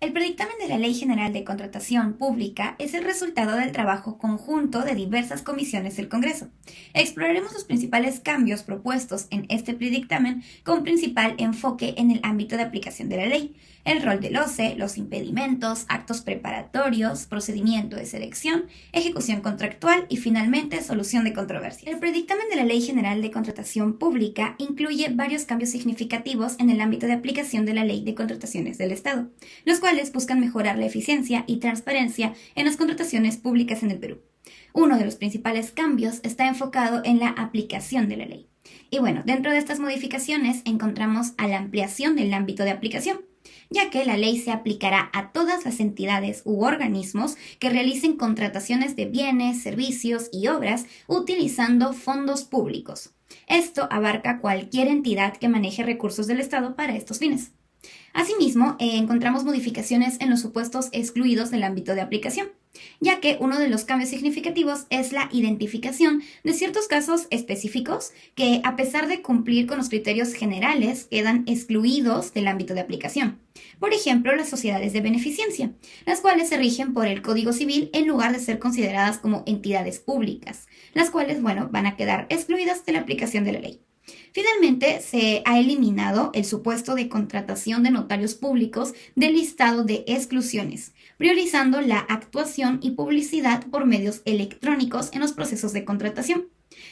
El predictamen de la Ley General de Contratación Pública es el resultado del trabajo conjunto de diversas comisiones del Congreso. Exploraremos los principales cambios propuestos en este predictamen con principal enfoque en el ámbito de aplicación de la ley, el rol del OCE, los impedimentos, actos preparatorios, procedimiento de selección, ejecución contractual y finalmente solución de controversias. El predictamen de la Ley General de Contratación Pública incluye varios cambios significativos en el ámbito de aplicación de la Ley de Contrataciones del Estado, los cuales buscan mejorar la eficiencia y transparencia en las contrataciones públicas en el Perú. Uno de los principales cambios está enfocado en la aplicación de la ley. Y bueno, dentro de estas modificaciones encontramos a la ampliación del ámbito de aplicación, ya que la ley se aplicará a todas las entidades u organismos que realicen contrataciones de bienes, servicios y obras utilizando fondos públicos. Esto abarca cualquier entidad que maneje recursos del Estado para estos fines. Asimismo, encontramos modificaciones en los supuestos excluidos del ámbito de aplicación, ya que uno de los cambios significativos es la identificación de ciertos casos específicos que, a pesar de cumplir con los criterios generales, quedan excluidos del ámbito de aplicación. Por ejemplo, las sociedades de beneficencia, las cuales se rigen por el Código Civil en lugar de ser consideradas como entidades públicas, las cuales, van a quedar excluidas de la aplicación de la ley. Finalmente, se ha eliminado el supuesto de contratación de notarios públicos del listado de exclusiones, priorizando la actuación y publicidad por medios electrónicos en los procesos de contratación.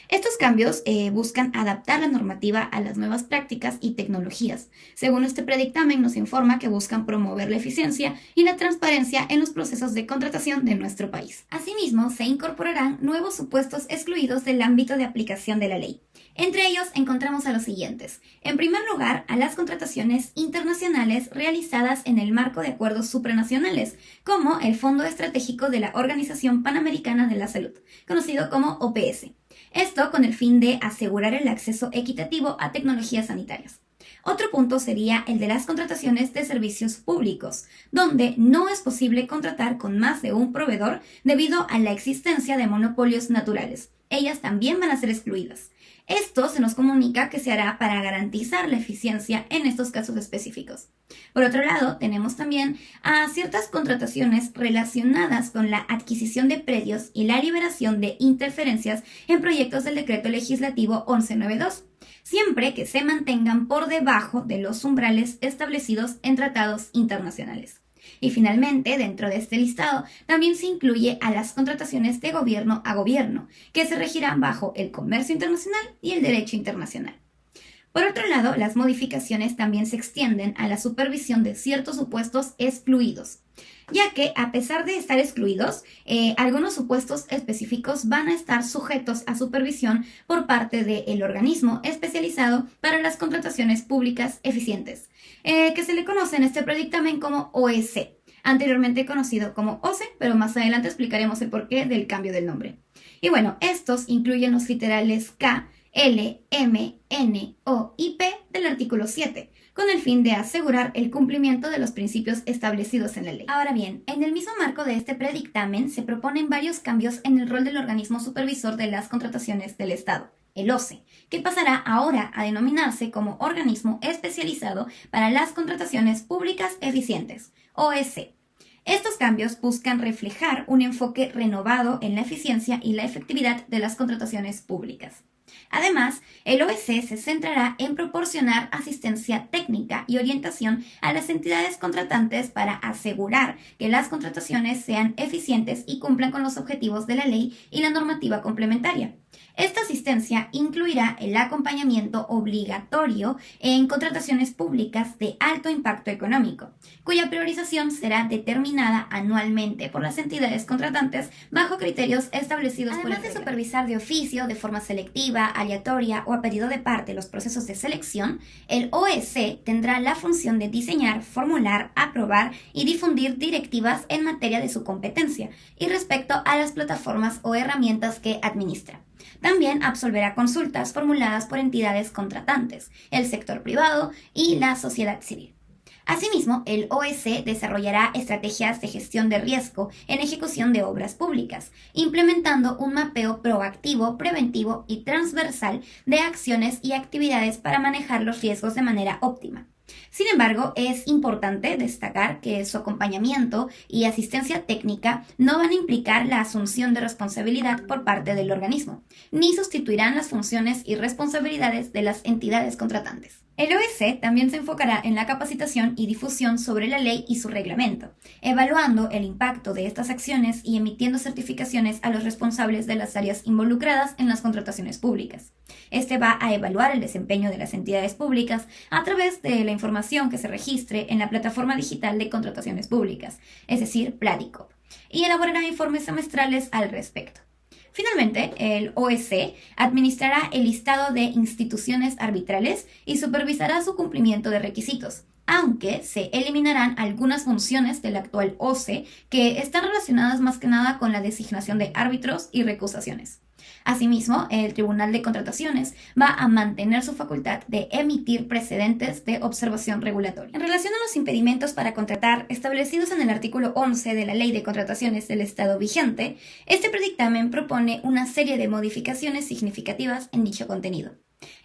Estos cambios buscan adaptar la normativa a las nuevas prácticas y tecnologías. Según este predictamen, nos informa que buscan promover la eficiencia y la transparencia en los procesos de contratación de nuestro país. Asimismo, se incorporarán nuevos supuestos excluidos del ámbito de aplicación de la ley. Entre ellos encontramos a los siguientes. En primer lugar, a las contrataciones internacionales realizadas en el marco de acuerdos supranacionales, como el Fondo Estratégico de la Organización Panamericana de la Salud, conocido como OPS. Esto con el fin de asegurar el acceso equitativo a tecnologías sanitarias. Otro punto sería el de las contrataciones de servicios públicos, donde no es posible contratar con más de un proveedor debido a la existencia de monopolios naturales. Ellas también van a ser excluidas. Esto se nos comunica que se hará para garantizar la eficiencia en estos casos específicos. Por otro lado, tenemos también a ciertas contrataciones relacionadas con la adquisición de predios y la liberación de interferencias en proyectos del Decreto Legislativo 1192, siempre que se mantengan por debajo de los umbrales establecidos en tratados internacionales. Y finalmente, dentro de este listado, también se incluye a las contrataciones de gobierno a gobierno, que se regirán bajo el comercio internacional y el derecho internacional. Por otro lado, las modificaciones también se extienden a la supervisión de ciertos supuestos excluidos, ya que a pesar de estar excluidos, algunos supuestos específicos van a estar sujetos a supervisión por parte del organismo especializado para las contrataciones públicas eficientes, que se le conoce en este predictamen como OEC, anteriormente conocido como OCE, pero más adelante explicaremos el porqué del cambio del nombre. Y bueno, estos incluyen los literales K, L, M, N, O y P del artículo 7, con el fin de asegurar el cumplimiento de los principios establecidos en la ley. Ahora bien, en el mismo marco de este predictamen se proponen varios cambios en el rol del organismo supervisor de las contrataciones del Estado, el OCE, que pasará ahora a denominarse como Organismo Especializado para las Contrataciones Públicas Eficientes, OEC. Estos cambios buscan reflejar un enfoque renovado en la eficiencia y la efectividad de las contrataciones públicas. Además, el OEC se centrará en proporcionar asistencia técnica y orientación a las entidades contratantes para asegurar que las contrataciones sean eficientes y cumplan con los objetivos de la ley y la normativa complementaria. Esta asistencia incluirá el acompañamiento obligatorio en contrataciones públicas de alto impacto económico, cuya priorización será determinada anualmente por las entidades contratantes bajo criterios establecidos por el reglamento. Además de supervisar de oficio, de forma selectiva, aleatoria o a pedido de parte los procesos de selección, el OEC tendrá la función de diseñar, formular, aprobar y difundir directivas en materia de su competencia y respecto a las plataformas o herramientas que administra. También absolverá consultas formuladas por entidades contratantes, el sector privado y la sociedad civil. Asimismo, el OEC desarrollará estrategias de gestión de riesgo en ejecución de obras públicas, implementando un mapeo proactivo, preventivo y transversal de acciones y actividades para manejar los riesgos de manera óptima. Sin embargo, es importante destacar que su acompañamiento y asistencia técnica no van a implicar la asunción de responsabilidad por parte del organismo, ni sustituirán las funciones y responsabilidades de las entidades contratantes. El OEC también se enfocará en la capacitación y difusión sobre la ley y su reglamento, evaluando el impacto de estas acciones y emitiendo certificaciones a los responsables de las áreas involucradas en las contrataciones públicas. Este va a evaluar el desempeño de las entidades públicas a través de la información que se registre en la plataforma digital de contrataciones públicas, es decir, Pladicop, y elaborará informes semestrales al respecto. Finalmente, el OEC administrará el listado de instituciones arbitrales y supervisará su cumplimiento de requisitos, aunque se eliminarán algunas funciones del actual OCE que están relacionadas más que nada con la designación de árbitros y recusaciones. Asimismo, el Tribunal de Contrataciones va a mantener su facultad de emitir precedentes de observación regulatoria. En relación a los impedimentos para contratar establecidos en el artículo 11 de la Ley de Contrataciones del Estado vigente, este predictamen propone una serie de modificaciones significativas en dicho contenido.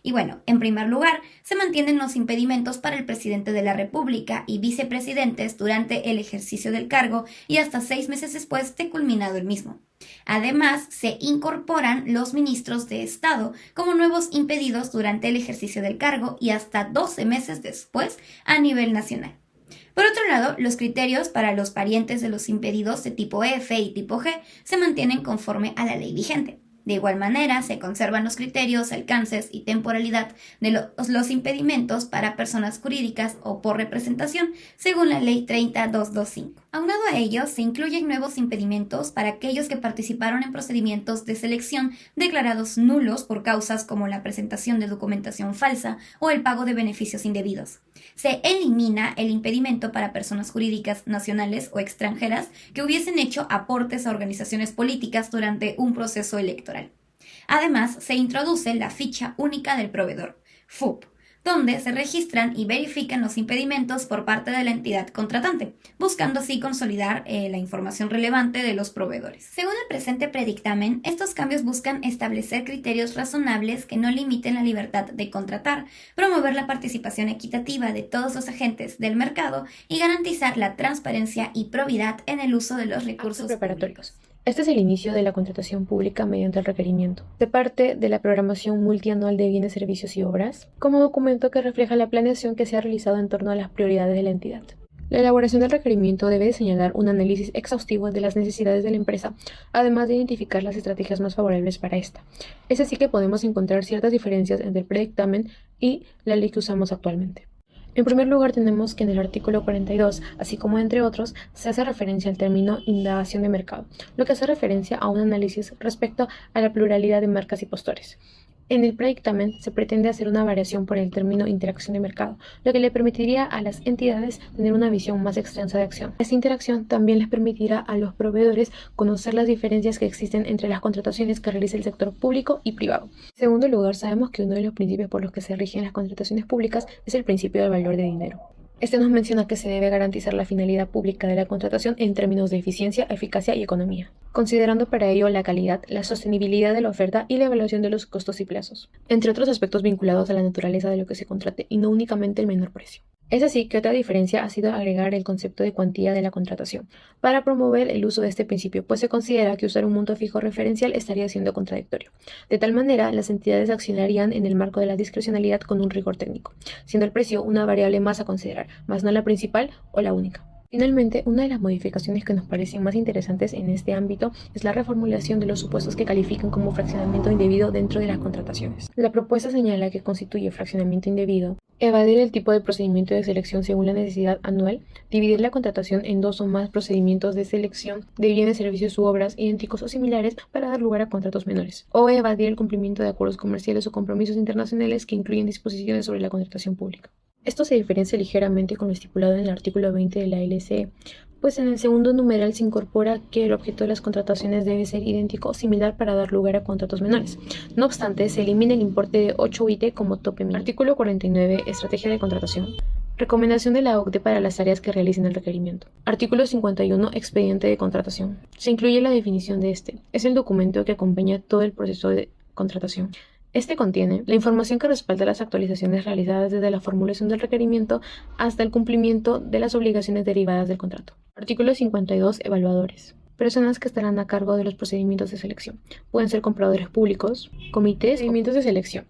Y bueno, en primer lugar, se mantienen los impedimentos para el presidente de la República y vicepresidentes durante el ejercicio del cargo y hasta 6 meses después de culminado el mismo. Además, se incorporan los ministros de Estado como nuevos impedidos durante el ejercicio del cargo y hasta 12 meses después a nivel nacional. Por otro lado, los criterios para los parientes de los impedidos de tipo F y tipo G se mantienen conforme a la ley vigente. De igual manera, se conservan los criterios, alcances y temporalidad de los impedimentos para personas jurídicas o por representación, según la Ley 30225. Aunado a ello, se incluyen nuevos impedimentos para aquellos que participaron en procedimientos de selección declarados nulos por causas como la presentación de documentación falsa o el pago de beneficios indebidos. Se elimina el impedimento para personas jurídicas nacionales o extranjeras que hubiesen hecho aportes a organizaciones políticas durante un proceso electoral. Además, se introduce la ficha única del proveedor, FUP, donde se registran y verifican los impedimentos por parte de la entidad contratante, buscando así consolidar la información relevante de los proveedores. Según el presente predictamen, estos cambios buscan establecer criterios razonables que no limiten la libertad de contratar, promover la participación equitativa de todos los agentes del mercado y garantizar la transparencia y probidad en el uso de los recursos preparatorios. Este es el inicio de la contratación pública mediante el requerimiento. Se parte de la programación multianual de bienes, servicios y obras como documento que refleja la planeación que se ha realizado en torno a las prioridades de la entidad. La elaboración del requerimiento debe señalar un análisis exhaustivo de las necesidades de la empresa, además de identificar las estrategias más favorables para esta. Es así que podemos encontrar ciertas diferencias entre el predictamen y la ley que usamos actualmente. En primer lugar, tenemos que en el artículo 42, así como entre otros, se hace referencia al término indagación de mercado, lo que hace referencia a un análisis respecto a la pluralidad de marcas y postores. En el predictamen se pretende hacer una variación por el término interacción de mercado, lo que le permitiría a las entidades tener una visión más extensa de acción. Esta interacción también les permitirá a los proveedores conocer las diferencias que existen entre las contrataciones que realiza el sector público y privado. En segundo lugar, sabemos que uno de los principios por los que se rigen las contrataciones públicas es el principio del valor de dinero. Este nos menciona que se debe garantizar la finalidad pública de la contratación en términos de eficiencia, eficacia y economía, considerando para ello la calidad, la sostenibilidad de la oferta y la evaluación de los costos y plazos, entre otros aspectos vinculados a la naturaleza de lo que se contrate y no únicamente el menor precio. Es así que otra diferencia ha sido agregar el concepto de cuantía de la contratación, para promover el uso de este principio, pues se considera que usar un monto fijo referencial estaría siendo contradictorio. De tal manera, las entidades accionarían en el marco de la discrecionalidad con un rigor técnico, siendo el precio una variable más a considerar, más no la principal o la única. Finalmente, una de las modificaciones que nos parecen más interesantes en este ámbito es la reformulación de los supuestos que califican como fraccionamiento indebido dentro de las contrataciones. La propuesta señala que constituye fraccionamiento indebido evadir el tipo de procedimiento de selección según la necesidad anual, dividir la contratación en 2 o más procedimientos de selección de bienes, servicios u obras idénticos o similares para dar lugar a contratos menores, o evadir el cumplimiento de acuerdos comerciales o compromisos internacionales que incluyen disposiciones sobre la contratación pública. Esto se diferencia ligeramente con lo estipulado en el artículo 20 de la LCE, pues en el segundo numeral se incorpora que el objeto de las contrataciones debe ser idéntico o similar para dar lugar a contratos menores. No obstante, se elimina el importe de 8 UIT como tope mínimo. Artículo 49. Estrategia de contratación. Recomendación de la OCDE para las áreas que realicen el requerimiento. Artículo 51. Expediente de contratación. Se incluye la definición de este. Es el documento que acompaña todo el proceso de contratación. Este contiene la información que respalda las actualizaciones realizadas desde la formulación del requerimiento hasta el cumplimiento de las obligaciones derivadas del contrato. Artículo 52. Evaluadores. Personas que estarán a cargo de los procedimientos de selección. Pueden ser compradores públicos, comités, procedimientos de selección.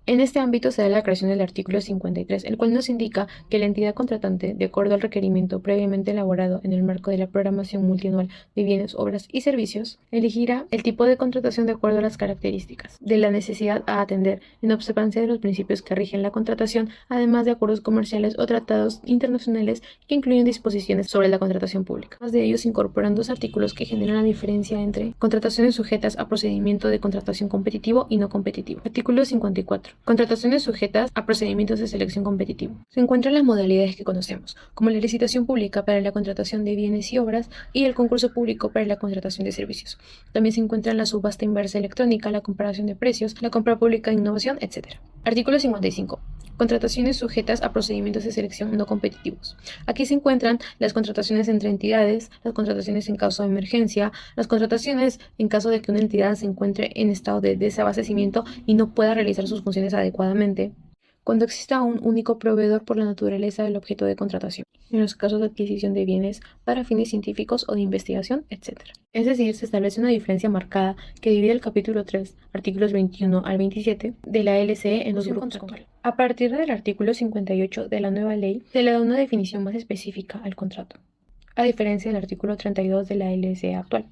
En este ámbito se da la creación del artículo 53, el cual nos indica que la entidad contratante, de acuerdo al requerimiento previamente elaborado en el marco de la programación multianual de bienes, obras y servicios, elegirá el tipo de contratación de acuerdo a las características de la necesidad a atender, en observancia de los principios que rigen la contratación, además de acuerdos comerciales o tratados internacionales que incluyen disposiciones sobre la contratación pública. Además de ellos, se incorporan dos artículos que generan la diferencia entre contrataciones sujetas a procedimiento de contratación competitivo y no competitivo. Artículo 54. Contrataciones sujetas a procedimientos de selección competitivo. Se encuentran las modalidades que conocemos, como la licitación pública para la contratación de bienes y obras y el concurso público para la contratación de servicios. También se encuentran la subasta inversa electrónica, la comparación de precios, la compra pública de innovación, etc. Artículo 55. Contrataciones sujetas a procedimientos de selección no competitivos. Aquí se encuentran las contrataciones entre entidades, las contrataciones en caso de emergencia, las contrataciones en caso de que una entidad se encuentre en estado de desabastecimiento y no pueda realizar sus funciones adecuadamente, cuando exista un único proveedor por la naturaleza del objeto de contratación, en los casos de adquisición de bienes para fines científicos o de investigación, etc. Es decir, se establece una diferencia marcada que divide el capítulo 3, artículos 21 al 27 de la LCE en dos grupos contractuales. A partir del artículo 58 de la nueva ley, se le da una definición más específica al contrato, a diferencia del artículo 32 de la LCE actual.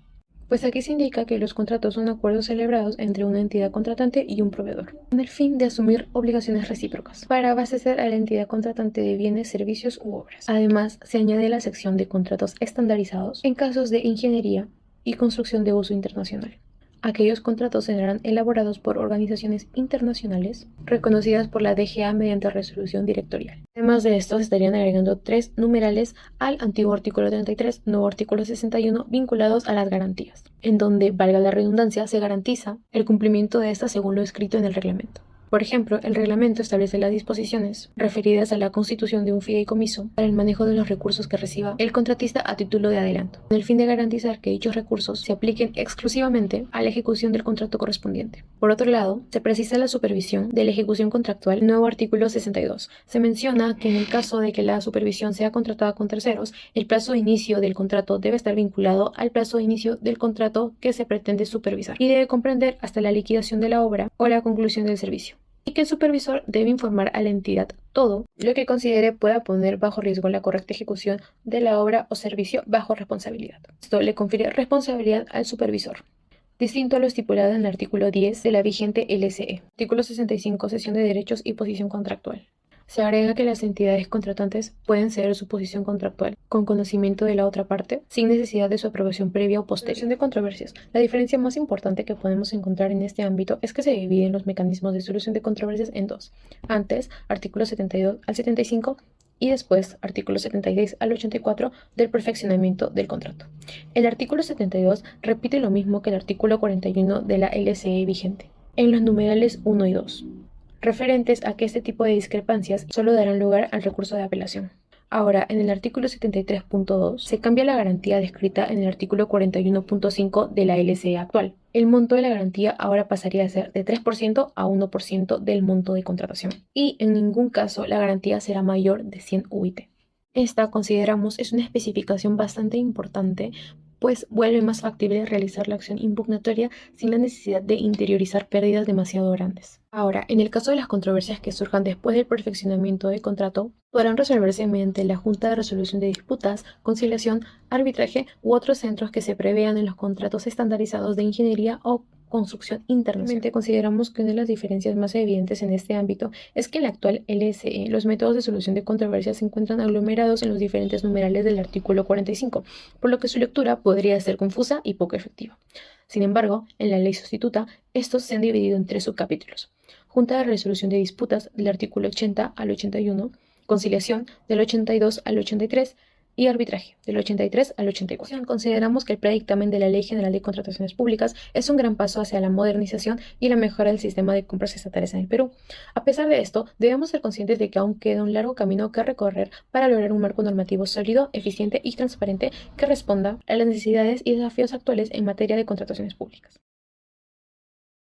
Pues aquí se indica que los contratos son acuerdos celebrados entre una entidad contratante y un proveedor, con el fin de asumir obligaciones recíprocas, para abastecer a la entidad contratante de bienes, servicios u obras. Además, se añade la sección de contratos estandarizados en casos de ingeniería y construcción de uso internacional. Aquellos contratos serán elaborados por organizaciones internacionales reconocidas por la DGA mediante resolución directorial. Además de esto, se estarían agregando 3 numerales al antiguo artículo 33, nuevo artículo 61, vinculados a las garantías, en donde, valga la redundancia, se garantiza el cumplimiento de estas según lo escrito en el reglamento. Por ejemplo, el reglamento establece las disposiciones referidas a la constitución de un fideicomiso para el manejo de los recursos que reciba el contratista a título de adelanto, con el fin de garantizar que dichos recursos se apliquen exclusivamente a la ejecución del contrato correspondiente. Por otro lado, se precisa la supervisión de la ejecución contractual, nuevo artículo 62. Se menciona que en el caso de que la supervisión sea contratada con terceros, el plazo de inicio del contrato debe estar vinculado al plazo de inicio del contrato que se pretende supervisar y debe comprender hasta la liquidación de la obra o la conclusión del servicio, y que el supervisor debe informar a la entidad todo lo que considere pueda poner bajo riesgo la correcta ejecución de la obra o servicio bajo responsabilidad. Esto le confiere responsabilidad al supervisor, distinto a lo estipulado en el artículo 10 de la vigente LCE. Artículo 65. Cesión de derechos y posición contractual. Se agrega que las entidades contratantes pueden ceder su posición contractual con conocimiento de la otra parte, sin necesidad de su aprobación previa o posterior. Solución de controversias. La diferencia más importante que podemos encontrar en este ámbito es que se dividen los mecanismos de solución de controversias en dos. Antes, artículos 72 al 75, y después, artículos 76 al 84 del perfeccionamiento del contrato. El artículo 72 repite lo mismo que el artículo 41 de la LCE vigente, en los numerales 1 y 2. Referentes a que este tipo de discrepancias solo darán lugar al recurso de apelación. Ahora, en el artículo 73.2 se cambia la garantía descrita en el artículo 41.5 de la LCE actual. El monto de la garantía ahora pasaría a ser de 3% a 1% del monto de contratación. Y en ningún caso la garantía será mayor de 100 UIT. Esta, consideramos, es una especificación bastante importante, pues vuelve más factible realizar la acción impugnatoria sin la necesidad de interiorizar pérdidas demasiado grandes. Ahora, en el caso de las controversias que surjan después del perfeccionamiento del contrato, podrán resolverse mediante la Junta de Resolución de Disputas, conciliación, arbitraje u otros centros que se prevean en los contratos estandarizados de ingeniería o construcción internacional. Consideramos que una de las diferencias más evidentes en este ámbito es que en la actual LSE los métodos de solución de controversias se encuentran aglomerados en los diferentes numerales del artículo 45, por lo que su lectura podría ser confusa y poco efectiva. Sin embargo, en la ley sustituta, estos se han dividido en 3 subcapítulos: Junta de Resolución de Disputas del artículo 80 al 81, Conciliación del 82 al 83 y Arbitraje del 83 al 84. Consideramos que el predictamen de la Ley General de Contrataciones Públicas es un gran paso hacia la modernización y la mejora del sistema de compras estatales en el Perú. A pesar de esto, debemos ser conscientes de que aún queda un largo camino que recorrer para lograr un marco normativo sólido, eficiente y transparente que responda a las necesidades y desafíos actuales en materia de contrataciones públicas.